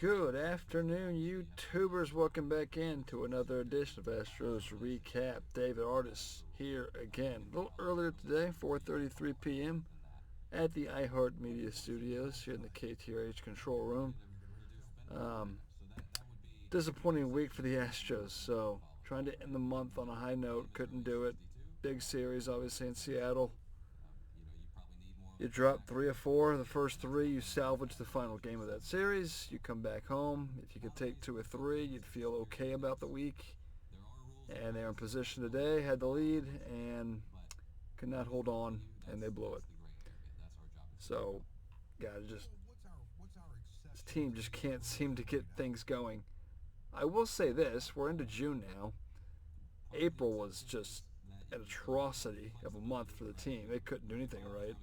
Good afternoon, YouTubers. Welcome back in to another edition of Astros Recap. David Artis here again. A little earlier today, 4:33 p.m. at the iHeartMedia Studios here in the KTRH control room. Disappointing week for the Astros, so trying to end the month on a high note. Couldn't do it. Big series, obviously, in Seattle. You drop 3 or 4. The first 3, you salvage the final game of that series. You come back home. If you could take 2 or 3, you'd feel okay about the week. And they're in position today, had the lead, and could not hold on, and they blew it. So, this team just can't seem to get things going. I will say this, we're into June now. April was just an atrocity of a month for the team. They couldn't do anything right.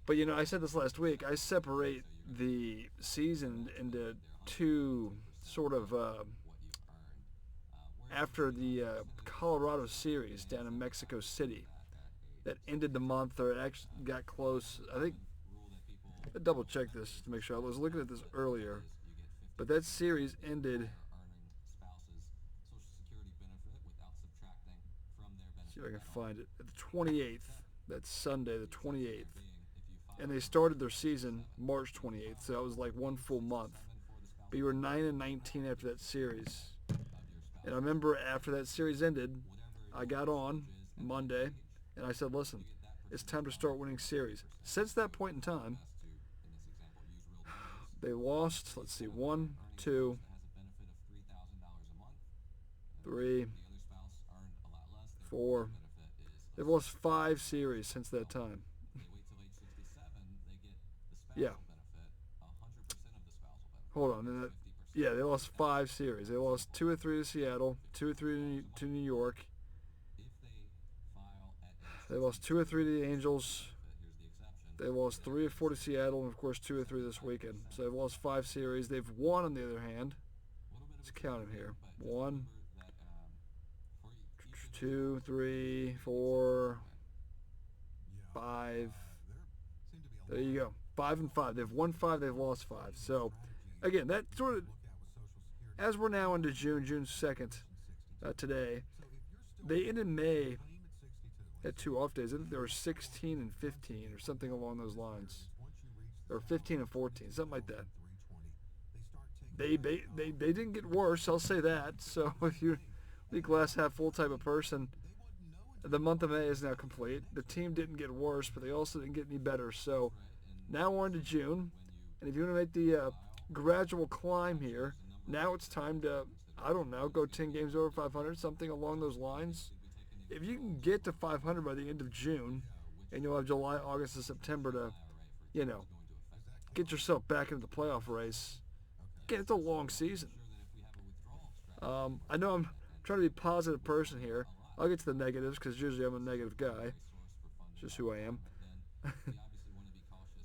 But, I said this last week, I separate the season into two sort of, after the Colorado series down in Mexico City that ended the month, or it actually got close. I think, I double check this to make sure. I was looking at this earlier, but that series ended, see if I can find it, at the 28th. That's Sunday, the 28th. And they started their season March 28th, so that was like one full month. But you were 9-19 after that series. And I remember after that series ended, I got on Monday, and I said, listen, it's time to start winning series. Since that point in time, they lost, 1, 2, 3, 4. They've lost 5 series since that time. Yeah. Hold on. Yeah, they lost 5 series. They lost 2 or 3 to Seattle, 2 or 3 to New York. They lost 2 or 3 to the Angels. They lost 3 or 4 to Seattle, and of course 2 or 3 this weekend. So they've lost 5 series. They've won, on the other hand. Let's count them here. 1, 2, 3, 4, 5. There you go. 5 and 5. They've won 5. They've lost 5. So, again, that sort of, as we're now into June 2nd, today, they ended May at 2 off days. I think there were 16 and 15 or something along those lines, or 15 and 14, something like that. They didn't get worse. I'll say that. So if you're the glass half full type of person, the month of May is now complete. The team didn't get worse, but they also didn't get any better. So now we're into June, and if you want to make the gradual climb here, now it's time to, I don't know, go 10 games over 500, something along those lines. If you can get to 500 by the end of June, and you'll have July, August, and September to, get yourself back into the playoff race. Again, it's a long season. I know I'm trying to be a positive person here. I'll get to the negatives because usually I'm a negative guy. It's just who I am.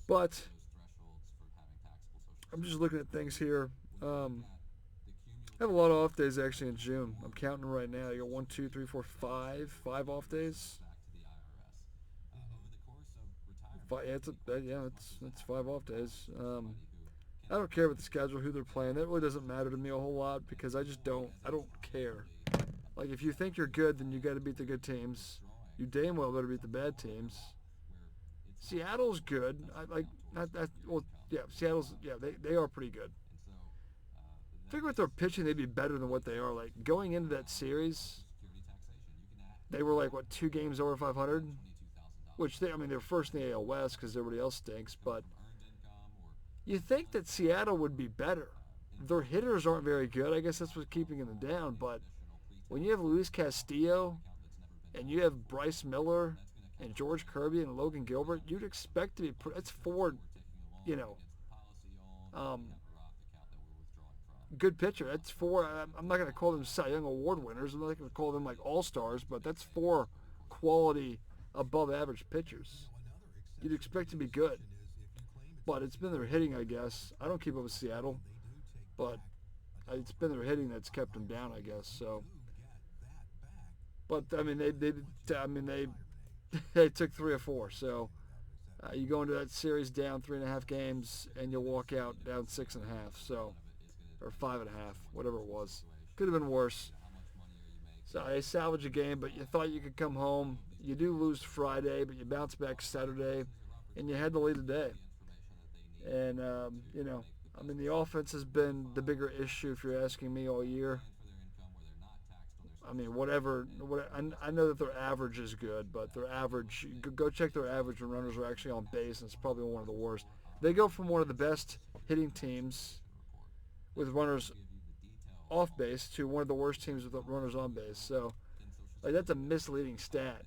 But I'm just looking at things here. I have a lot of off days actually in June. I'm counting them right now. You got 1, 2, 3, 4, 5 off days. It's 5 off days. I don't care about the schedule, who they're playing. That really doesn't matter to me a whole lot because I don't care. Like, if you think you're good, then you got to beat the good teams. You damn well better beat the bad teams. Seattle's good. Seattle's, they are pretty good. Figure with their pitching, they'd be better than what they are. Like, going into that series, they were 2 games over 500? Which, they're first in the AL West because everybody else stinks, but you think that Seattle would be better. Their hitters aren't very good. I guess that's what's keeping them down, but when you have Luis Castillo and you have Bryce Miller and George Kirby and Logan Gilbert, you'd expect to be, that's 4, good pitcher. That's 4, I'm not going to call them Cy Young Award winners. I'm not going to call them all-stars, but that's 4 quality above average pitchers. You'd expect to be good. But it's been their hitting, I guess. I don't keep up with Seattle, but it's been their hitting that's kept them down, I guess. So, but they took 3 or 4. So You go into that series down 3.5 games, and you'll walk out down 6.5. So, or 5.5, whatever it was. Could have been worse. So they salvage a game, but you thought you could come home. You do lose Friday, but you bounce back Saturday, and you had the lead today. And the offense has been the bigger issue, if you're asking me, all year. I mean, whatever. I know that their average is good, but their average, go check their average when runners are actually on base, and it's probably one of the worst. They go from one of the best hitting teams with runners off base to one of the worst teams with runners on base. So, that's a misleading stat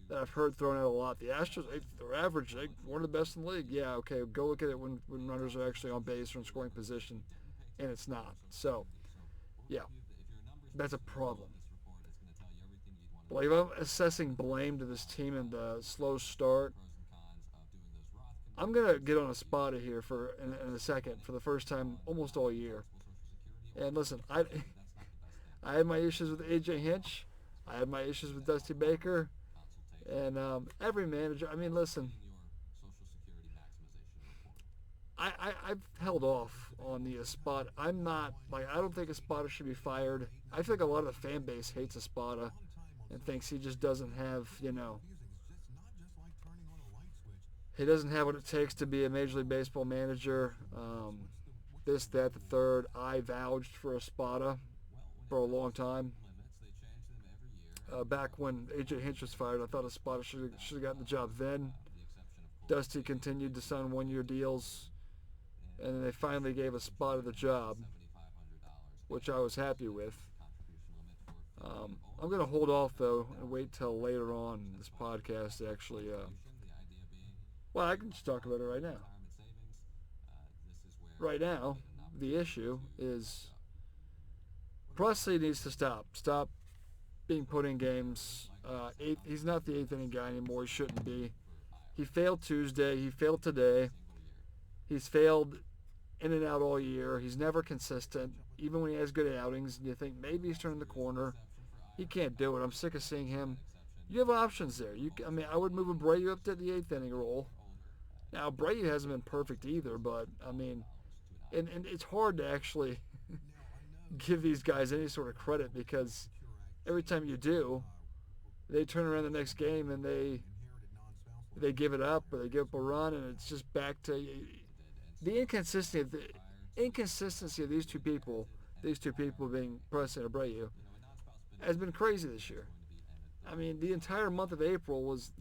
that I've heard thrown out a lot. The Astros, their average, one of the best in the league. Yeah, okay, go look at it when runners are actually on base or in scoring position, and it's not. So, yeah, that's a problem. But if I'm assessing blame to this team and the slow start, I'm going to get on a spotter here in a second for the first time almost all year. And listen, I had my issues with A.J. Hinch. I had my issues with Dusty Baker. And every manager, I mean, listen, I've held off on the Espada. I don't think Espada should be fired. I feel like a lot of the fan base hates Espada and thinks he just doesn't have, he doesn't have what it takes to be a Major League Baseball manager. This, that, the third. I vouched for Espada for a long time. Back when A.J. Hinch was fired, I thought Espada should have gotten the job then. Dusty continued to sign one-year deals, and then they finally gave Espada the job, which I was happy with. I'm going to hold off, though, and wait till later on in this podcast to actually... well, I can just talk about it right now. Right now, the issue is Presley needs to stop. Stop being put in games. He's not the eighth inning guy anymore. He shouldn't be. He failed Tuesday. He failed today. He's failed in and out all year. He's never consistent, even when he has good outings. And you think maybe he's turning the corner. He can't do it. I'm sick of seeing him. You have options there. I would move Abreu up to the eighth inning role. Now, Abreu hasn't been perfect either, but, and it's hard to actually give these guys any sort of credit because every time you do, they turn around the next game and they give it up or they give up a run, and it's just back to the inconsistency of these two people being Presley and Abreu, has been crazy this year. I mean, the entire month of April was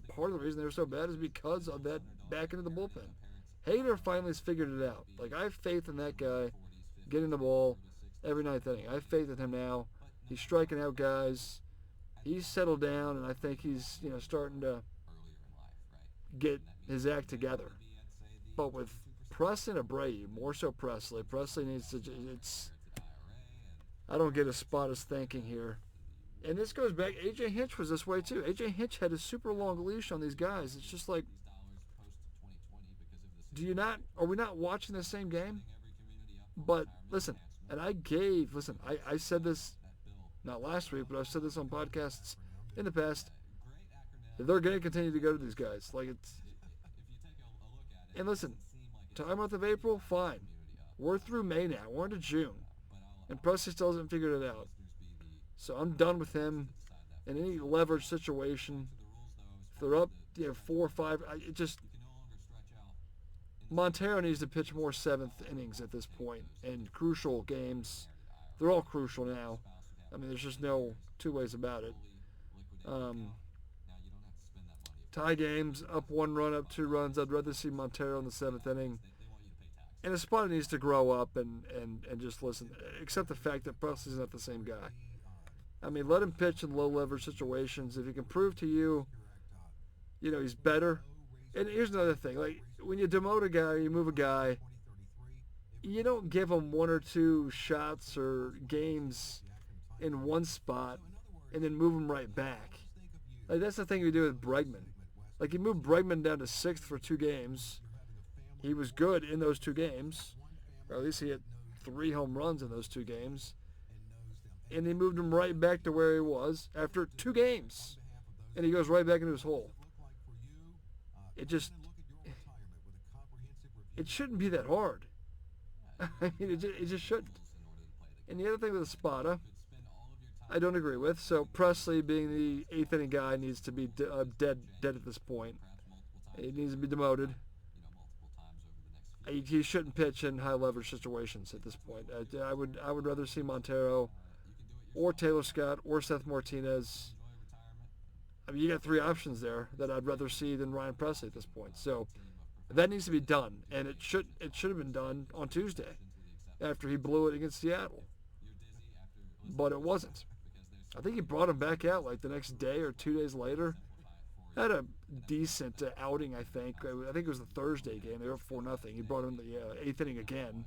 part of the reason they were so bad is because of that back into the bullpen. Hader finally has figured it out. I have faith in that guy getting the ball every ninth inning. I have faith in him now. He's striking out guys. He's settled down, and I think he's starting to get his act together. But with Presley and Abreu, more so Presley needs to. I don't get Espada's thinking here. And this goes back, A.J. Hinch was this way too. A.J. Hinch had a super long leash on these guys. It's just like, are we not watching the same game? But listen, I said this, not last week, but I've said this on podcasts in the past. They're going to continue to go to these guys. And listen, time month of April, fine. We're through May now. We're into June. And Presley still hasn't figured it out. So I'm done with him in any leverage situation. If they're up 4 or 5, Montero needs to pitch more seventh innings at this point. And crucial games, they're all crucial now. I mean, there's just no two ways about it. Tie games, up 1 run, up 2 runs. I'd rather see Montero in the 7th inning. And Espada needs to grow up and just listen. Accept the fact that Presley's not the same guy. I mean, let him pitch in low leverage situations. If he can prove to you, he's better. And here's another thing. When you demote a guy, you move a guy, you don't give him 1 or 2 shots or games in one spot and then move him right back. That's the thing you do with Bregman. You move Bregman down to 6th for 2 games. He was good in those 2 games. Or at least he had 3 home runs in those 2 games. And they moved him right back to where he was after 2 games. And he goes right back into his hole. it just it shouldn't be that hard. I mean, it just shouldn't. And the other thing with Espada, I don't agree with. So Presley, being the eighth inning guy, needs to be dead at this point. He needs to be demoted. He shouldn't pitch in high leverage situations at this point. I would rather see Montero or Taylor Scott or Seth Martinez. I mean, you got three options there that I'd rather see than Ryan Presley at this point. So that needs to be done, and it should have been done on Tuesday after he blew it against Seattle. But it wasn't. I think he brought him back out like the next day or 2 days later. Had a decent outing, I think. I think it was the Thursday game. They were 4-0. He brought him in the eighth inning again.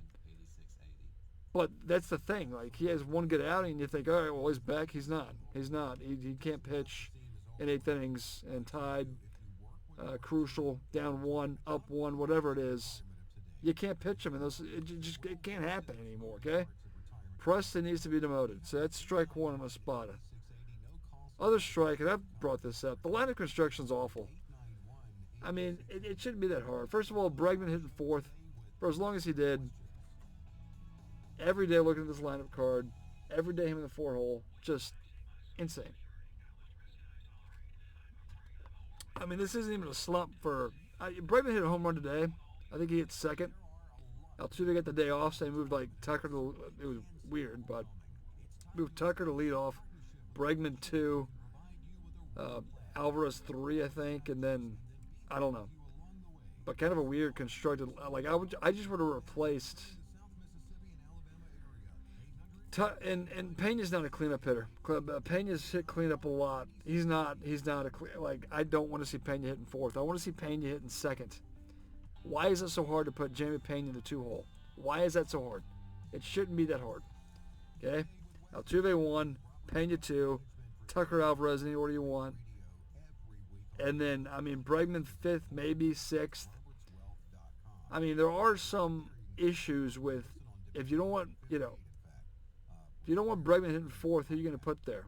But that's the thing. Like, he has one good outing, and you think, all right, well, he's back. He's not. He can't pitch in eighth innings and tied, crucial, down one, up one, whatever it is. You can't pitch him in those. It can't happen anymore, okay? Preston needs to be demoted. So that's strike one on Espada. Other strike, and I've brought this up, the line of construction's awful. I mean, it shouldn't be that hard. First of all, Bregman hitting fourth for as long as he did. Every day looking at this lineup card. Every day him in the four hole. Just insane. I mean, this isn't even a slump for... Bregman hit a home run today. I think he hit second. Altuve got the day off, so they moved like Tucker to... It was weird, but moved Tucker to lead off. Bregman 2, Alvarez 3, I think, and then I don't know, but kind of a weird constructed. Like I just would have replaced. And Pena's not a cleanup hitter. Pena's hit cleanup a lot. He's not like I don't want to see Pena hitting fourth. I want to see Pena hitting second. Why is it so hard to put Jamie Pena in the 2-hole? Why is that so hard? It shouldn't be that hard. Okay, Altuve 1. Pena 2, Tucker, Alvarez, any order you want. And then, I mean, Bregman 5th, maybe 6th. I mean, there are some issues with, if you don't want, if you don't want Bregman hitting 4th, who are you going to put there?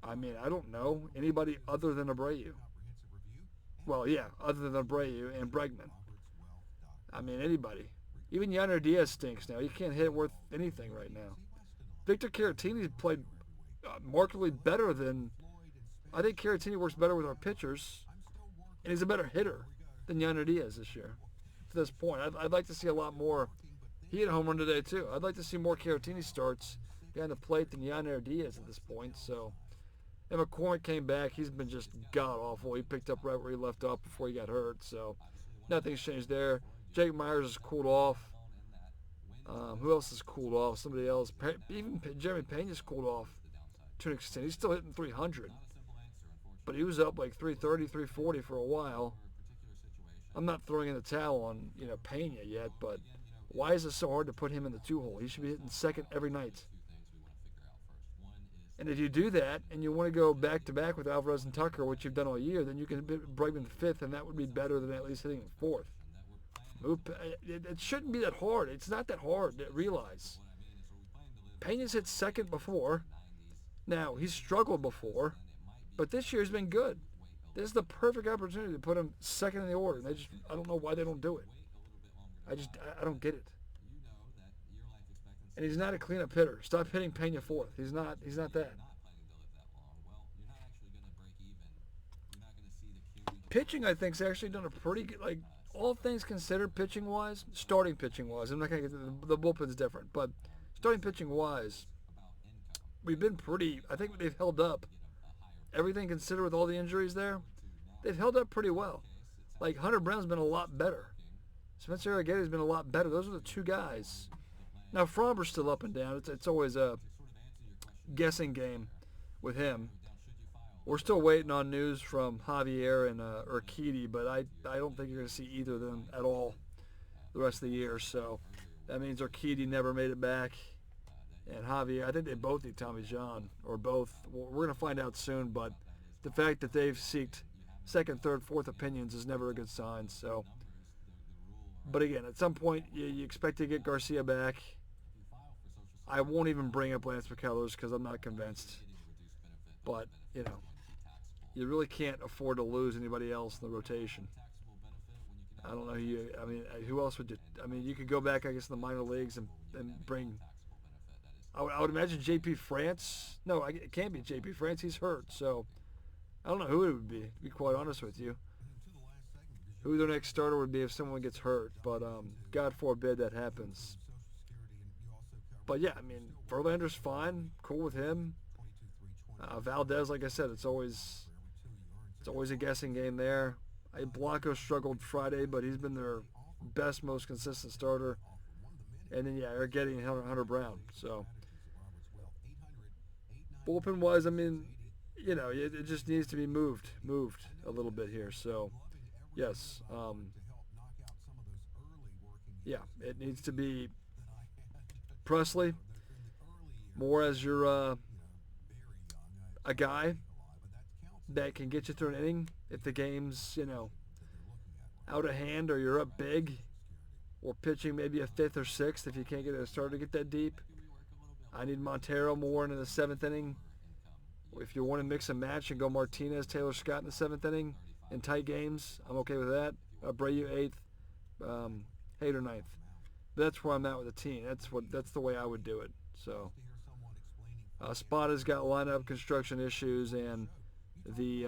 I mean, I don't know. Anybody other than Abreu. Well, yeah, other than Abreu and Bregman. I mean, anybody. Even Yanner Diaz stinks now. He can't hit worth anything right now. Victor Caratini's played markedly better than... I think Caratini works better with our pitchers, and he's a better hitter than Yanner Diaz this year. To this point, I'd like to see a lot more. He hit a home run today, too. I'd like to see more Caratini starts behind the plate than Yanner Diaz at this point. So, and McCormick came back. He's been just god-awful. He picked up right where he left off before he got hurt. So, nothing's changed there. Jake Myers has cooled off. Who else has cooled off? Somebody else. Even Jeremy Pena's cooled off to an extent. He's still hitting 300. But he was up like 330, 340 for a while. I'm not throwing in the towel on, Pena yet, but why is it so hard to put him in the 2-hole? He should be hitting second every night. And if you do that, and you want to go back-to-back with Alvarez and Tucker, which you've done all year, then you can hit Bregman 5th, and that would be better than at least hitting 4th. It shouldn't be that hard. It's not that hard to realize. Pena's hit second before. Now, he's struggled before, but this year he's been good. This is the perfect opportunity to put him second in the order. And I don't know why they don't do it. I don't get it. And he's not a cleanup hitter. Stop hitting Pena fourth. He's not that. Pitching, I think, has actually done a pretty good, like, all things considered pitching-wise, starting pitching-wise. I'm not going to get the bullpen's different, but starting pitching-wise, we've been pretty, I think they've held up. Everything considered with all the injuries there, they've held up pretty well. Like, Hunter Brown's been a lot better. Spencer Arrieta's been a lot better. Those are the two guys. Now, Fromber's still up and down. It's always a guessing game with him. We're still waiting on news from Javier and Urquidy, but I don't think you're going to see either of them at all the rest of the year. So that means Urquidy never made it back. And Javier, I think they both need Tommy John, or both. We're going to find out soon, but the fact that they've sought second, third, fourth opinions is never a good sign. So, but again, at some point, you expect to get Garcia back. I won't even bring up Lance McCullers because I'm not convinced. But, you really can't afford to lose anybody else in the rotation. I don't know who else would you? I mean, you could go back, I guess, in the minor leagues and bring. I would imagine J.P. France. No, it can't be J.P. France. He's hurt, so I don't know who it would be. To be quite honest with you, who their next starter would be if someone gets hurt. But God forbid that happens. But yeah, I mean, Verlander's fine, cool with him. Valdez, like I said, it's always a guessing game there. Blanco struggled Friday, but he's been their best, most consistent starter. And then, they're getting Hunter Brown. So, bullpen-wise, I mean, it just needs to be moved a little bit here. So, yes. It needs to be Presley more as your a guy that can get you through an inning if the game's, out of hand or you're up big, or pitching maybe a fifth or sixth if you can't get a starter to get that deep. I need Montero more in the seventh inning. If you want to mix and match and go Martinez, Taylor Scott in the seventh inning in tight games, I'm okay with that. Abreu eighth, Hader ninth. That's where I'm at with the team. That's the way I would do it. So, Spada's got lineup construction issues and the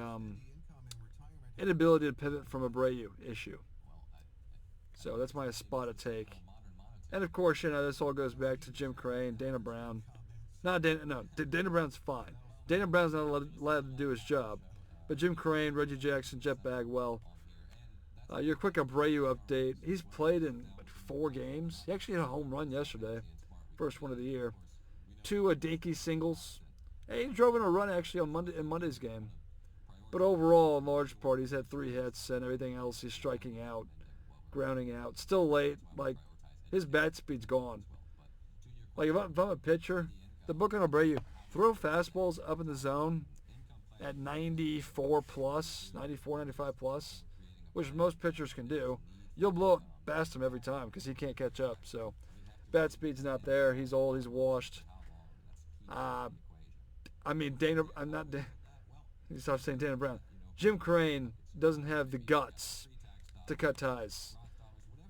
inability to pivot from Abreu issue. So that's my Spada take. And of course, this all goes back to Jim Crane, Dana Brown. Dana Brown's fine. Dana Brown's not allowed to do his job. But Jim Crane, Reggie Jackson, Jeff Bagwell. Your quick Abreu update. He's played in 4 games. He actually hit a home run yesterday. First one of the year. 2 dinky singles. He drove in a run actually in Monday's game. But overall, in large part, he's had 3 hits and everything else he's striking out, grounding out. Still late. Like, his bat speed's gone. Like, if I'm a pitcher, the book on Abreu, throw fastballs up in the zone at 94 plus, 94, 95 plus, which most pitchers can do. You'll blow it past him every time because he can't catch up. So, bat speed's not there. He's old. He's washed. Stop saying Dana Brown. Jim Crane doesn't have the guts to cut ties,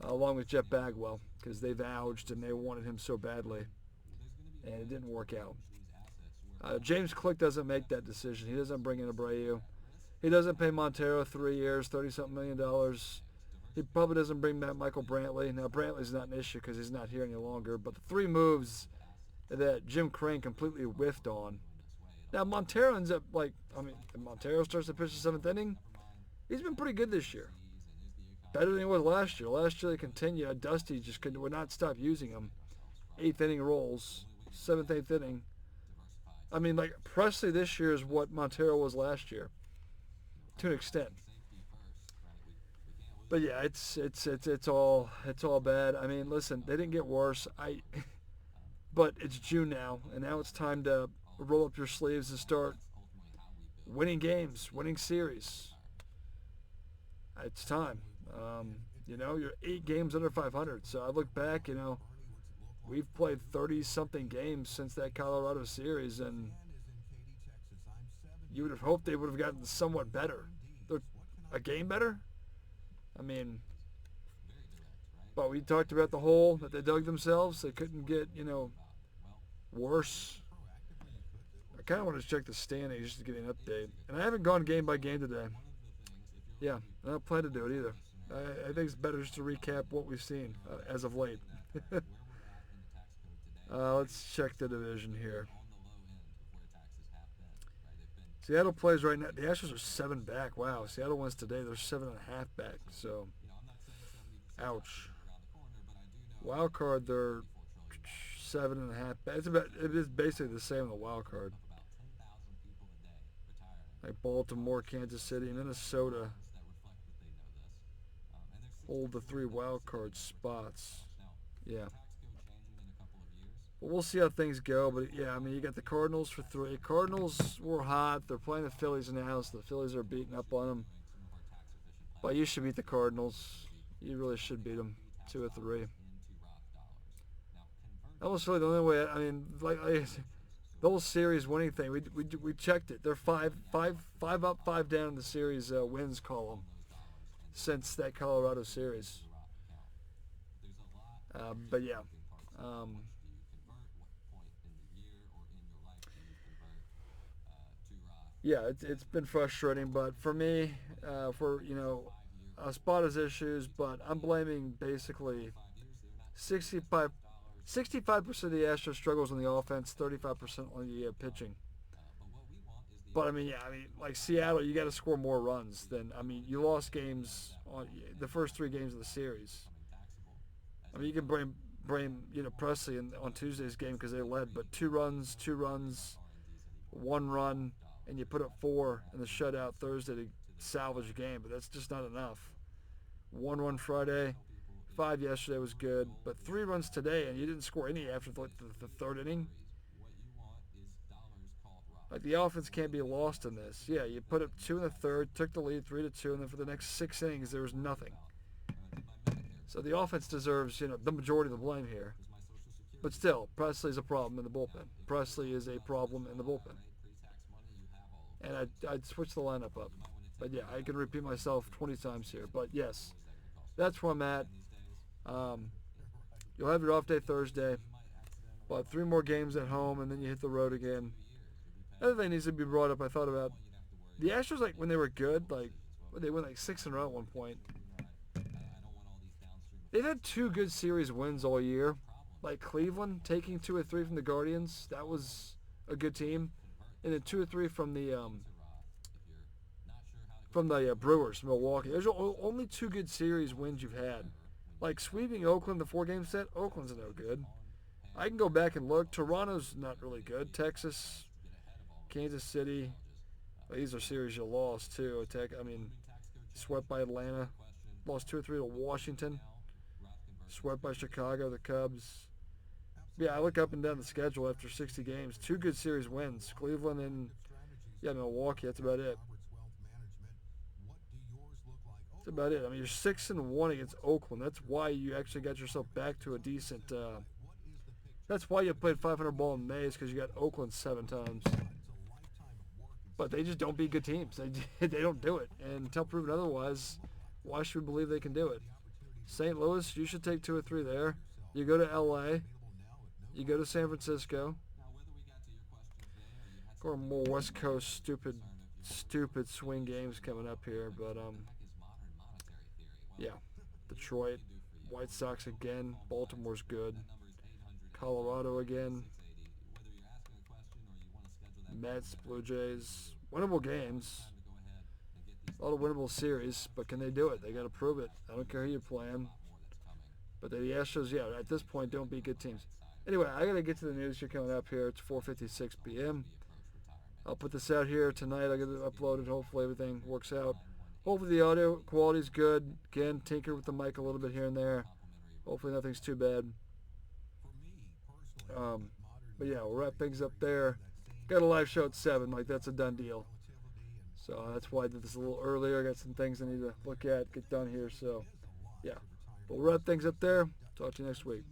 along with Jeff Bagwell, because they vouched and they wanted him so badly, and it didn't work out. James Click doesn't make that decision. He doesn't bring in Abreu. He doesn't pay Montero 3 years, $30-something million. He probably doesn't bring back Michael Brantley. Now, Brantley's not an issue because he's not here any longer, but the 3 moves that Jim Crane completely whiffed on. Now, Montero ends up Montero starts to pitch the 7th inning. He's been pretty good this year. Better than he was last year. Last year they continued. Dusty just would not stop using him. 8th inning rolls. 7th, 8th inning. Presley this year is what Montero was last year. To an extent. But yeah, it's all bad. I mean, listen, they didn't get worse. But it's June now, and now it's time to roll up your sleeves and start winning games, winning series. It's time. You're 8 games under 500. So I look back, we've played 30-something games since that Colorado series, and you would have hoped they would have gotten somewhat better. They're a game better? But we talked about the hole that they dug themselves. They couldn't get, worse. I kind of want to check the standings just to get an update. And I haven't gone game by game today. Yeah, I don't plan to do it either. I think it's better just to recap what we've seen as of late. Let's check the division here. Seattle plays right now. The Astros are 7 back. Wow, Seattle wins today. They're 7.5 back. So, ouch. Wild card, they're 7.5 back. It is basically the same in the wild card. Like Baltimore, Kansas City, Minnesota hold the 3 wild card spots. Yeah. But we'll see how things go. But yeah, you got the Cardinals for 3. Cardinals were hot. They're playing the Phillies now, so the Phillies are beating up on them. But you should beat the Cardinals. You really should beat them 2 or 3. That was really the only way. The whole series winning thing. We checked it. They're 5 up, 5 down in the series wins column. since that Colorado series. But yeah. Yeah, it's been frustrating, but for me, for a spot is issues, but I'm blaming basically 65, 65% of the Astros struggles on the offense, 35% on the pitching. But I mean, yeah, I mean, like Seattle, you got to score more runs than you lost games on the first 3 games of the series. I mean, you can blame Presley on Tuesday's game because they led, but 2 runs, 1 run, and you put up 4 in the shutout Thursday to salvage the game, but that's just not enough. 1 run Friday, 5 yesterday was good, but 3 runs today, and you didn't score any after the 3rd inning. Like, the offense can't be lost in this. Yeah, you put up 2 in the 3rd, took the lead 3-2, and then for the next 6 innings there was nothing. So the offense deserves the majority of the blame here. But still, Presley's a problem in the bullpen. Presley is a problem in the bullpen. And I'd switch the lineup up. But yeah, I can repeat myself 20 times here. But yes, that's where I'm at. You'll have your off day Thursday. But 3 more games at home, and then you hit the road again. Another thing needs to be brought up, I thought about. The Astros, like, when they were good, like, they went like 6 in a row at one point. They've had 2 good series wins all year. Like Cleveland taking 2 or 3 from the Guardians. That was a good team. And then 2 or 3 from the Brewers, Milwaukee. There's only 2 good series wins you've had. Like sweeping Oakland, the 4-game set, Oakland's no good. I can go back and look. Toronto's not really good. Texas, Kansas City. Well, these are series you lost too. Swept by Atlanta. Lost 2 or 3 to Washington. Swept by Chicago, the Cubs. Yeah, I look up and down the schedule after 60 games. 2 good series wins. Cleveland and Milwaukee. That's about it. That's about it. I mean, you're 6-1 against Oakland. That's why you actually got yourself back to a decent. That's why you played 500 ball in May, is because you got Oakland 7 times. But they just don't beat good teams. They don't do it. And until proven otherwise, why should we believe they can do it? St. Louis, you should take 2 or 3 there. You go to L.A. You go to San Francisco. Or more West Coast stupid swing games coming up here. But, yeah. Detroit, White Sox again. Baltimore's good. Colorado again. Mets, Blue Jays. Winnable games. A lot of winnable series, but can they do it? They got to prove it. I don't care who you're playing. But the Astros, yeah, at this point, don't beat good teams. Anyway, I got to get to the news here coming up here. It's 4:56 p.m. I'll put this out here tonight. I'll get it uploaded. Hopefully everything works out. Hopefully the audio quality is good. Again, tinker with the mic a little bit here and there. Hopefully nothing's too bad. But yeah, we'll wrap things up there. Got a live show at 7. Like, that's a done deal. So that's why I did this a little earlier. I got some things I need to look at, get done here. So, yeah. But we'll wrap things up there. Talk to you next week.